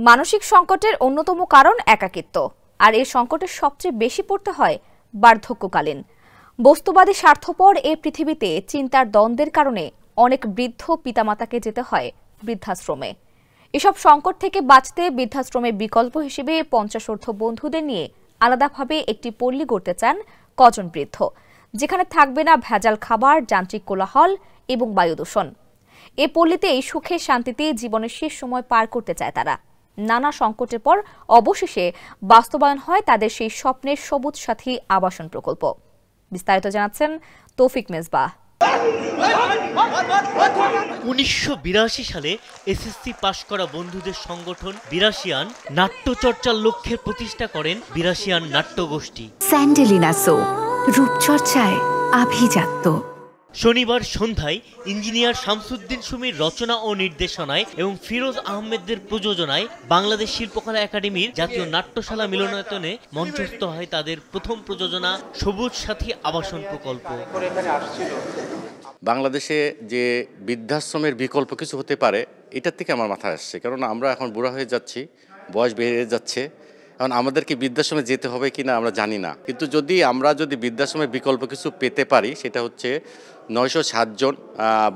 মানসিক সংকটের অন্যতম কারণ একাকিত্ব, আর এই সংকটের সবচেয়ে বেশি পড়তে হয় বার্ধক্যকালীন। বস্তুবাদী স্বার্থপর এই পৃথিবীতে চিন্তার দ্বন্দ্বের কারণে অনেক বৃদ্ধ পিতামাতাকে যেতে হয় বৃদ্ধাশ্রমে। এসব সংকট থেকে বাঁচতে বৃদ্ধাশ্রমের বিকল্প হিসেবে 50 বন্ধুদের নিয়ে আলাদাভাবে একটি পল্লী গড়তে চান কজন বৃদ্ধ, যেখানে থাকবে না ভেজাল খাবার, যান্ত্রিক কোলাহল এবং বায়ু দূষণ। এ পল্লীতেই সুখে শান্তিতে জীবনের শেষ সময় পার করতে চায় তারা। নানা সংকটের পর অবশেষে বাস্তবায়ন হয় তাদের সেই স্বপ্নের সবুজ সাথী আবাসন প্রকল্প। বিস্তারিত জানাচ্ছেন তৌফিক মেজবাহ। 1982 সালে এসএসসি পাশ করা বন্ধুদের সংগঠন বিরাশিয়ান নাট্যচর্চার লক্ষ্যে প্রতিষ্ঠা করেন বিরাশিয়ান নাট্যগোষ্ঠী। স্যান্ডেলিনা সো, রূপচর্চায় আভিজাত্য। শনিবার সন্ধ্যায় ইঞ্জিনিয়ার শামসুদ্দিন সুমির রচনা ও নির্দেশনায় এবং ফিরোজ আহমেদের প্রযোজনায় বাংলাদেশ শিল্পকলা একাডেমির জাতীয় নাট্যশালা মিলনায়তনে মঞ্চস্থ হয় তাদের প্রথম প্রযোজনা সবুজ সাথী আবাসন প্রকল্প। বাংলাদেশে যে বৃদ্ধাশ্রমের বিকল্প কিছু হতে পারে, এটার থেকে আমার মাথায় আসছে, কারণ আমরা এখন বুড়া হয়ে যাচ্ছি, বয়স বেড়ে যাচ্ছে। এখন আমাদেরকে বৃদ্ধাশ্রমে যেতে হবে কিনা আমরা জানি না, কিন্তু আমরা যদি বৃদ্ধাশ্রমের বিকল্প কিছু পেতে পারি, সেটা হচ্ছে 907 জন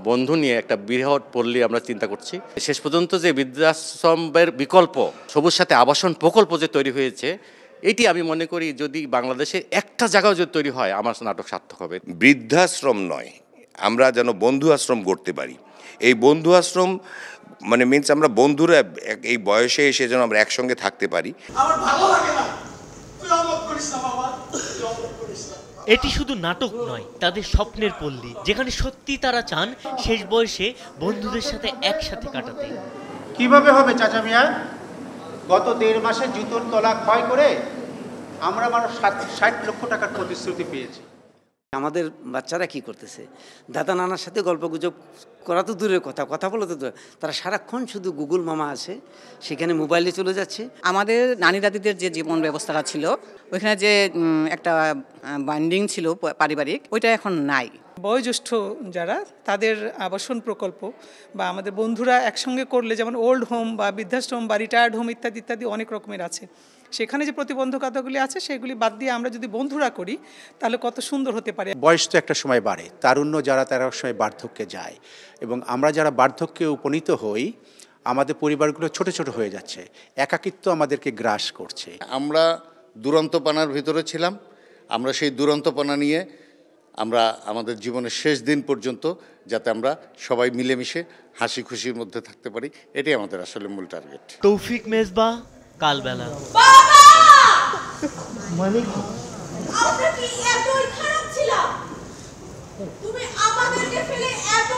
বন্ধু নিয়ে একটা বৃহৎ পল্লী আমরা চিন্তা করছি। শেষ পর্যন্ত যে বৃদ্ধাশ্রমের বিকল্প সবুজ সাথী আবাসন প্রকল্প যে তৈরি হয়েছে, এটি আমি মনে করি যদি বাংলাদেশের একটা জায়গাও যদি তৈরি হয়, আমার নাটক সার্থক হবে। বৃদ্ধাশ্রম নয়, আমরা যেন বন্ধু আশ্রম গড়তে পারি। এই বন্ধু আশ্রম মানে মিন্স আমরা বন্ধুরা এই বয়সে এসে যেন আমরা একসঙ্গে থাকতে পারি। এটি শুধু নাটক নয়, তাদের স্বপ্নের পল্লী, যেখানে সত্যি তারা চান শেষ বয়সে বন্ধুদের সাথে একসাথে কাটাতে। কিভাবে হবে চাচা মিয়া? গত 1.5 মাসে জুতোর তলা ক্ষয় করে আমরা 60 লক্ষ টাকার প্রতিশ্রুতি পেয়েছি। আমাদের বাচ্চারা কি করতেছে? দাদা নানার সাথে গল্পগুজব করা তো দূরের কথা, কথা বলা তো দূরে, তারা সারাক্ষণ শুধু গুগল মামা আছে, সেখানে মোবাইলে চলে যাচ্ছে। আমাদের নানি দাদিদের যে জীবন ব্যবস্থাটা ছিল, ওইখানে যে একটা বান্ডিং ছিল পারিবারিক, ওইটা এখন নাই। বয়োজ্যেষ্ঠ যারা, তাদের আবাসন প্রকল্প বা আমাদের বন্ধুরা একসঙ্গে করলে, যেমন ওল্ড হোম বা বৃদ্ধাশ্রম বা রিটায়ার্ড হোম ইত্যাদি ইত্যাদি অনেক রকমের আছে, সেখানে যে প্রতিবন্ধকতাগুলি আছে সেগুলি বাদ দিয়ে আমরা যদি বন্ধুরা করি তাহলে কত সুন্দর হতে পারে। বয়স তো একটা সময় বাড়ে, তারুণ্য যারা তারা সময় বার্ধক্যে যায়, এবং আমরা যারা বার্ধক্যে উপনীত হই, আমাদের পরিবারগুলো ছোট ছোট হয়ে যাচ্ছে, একাকিত্ব আমাদেরকে গ্রাস করছে। আমরা দুরন্তপনার ভিতরে ছিলাম, আমরা সেই দুরন্তপনা নিয়ে আমরা আমাদের জীবনের শেষ দিন পর্যন্ত যাতে আমরা সবাই মিলেমিশে হাসি খুশির মধ্যে থাকতে পারি, এটাই আমাদের আসলে মূল টার্গেট। তৌফিক মেজবাহ, কালবেলা। মানে আমরা কি এতই খারাপ ছিলাম? তুমি আমাদেরকে ফেলে এত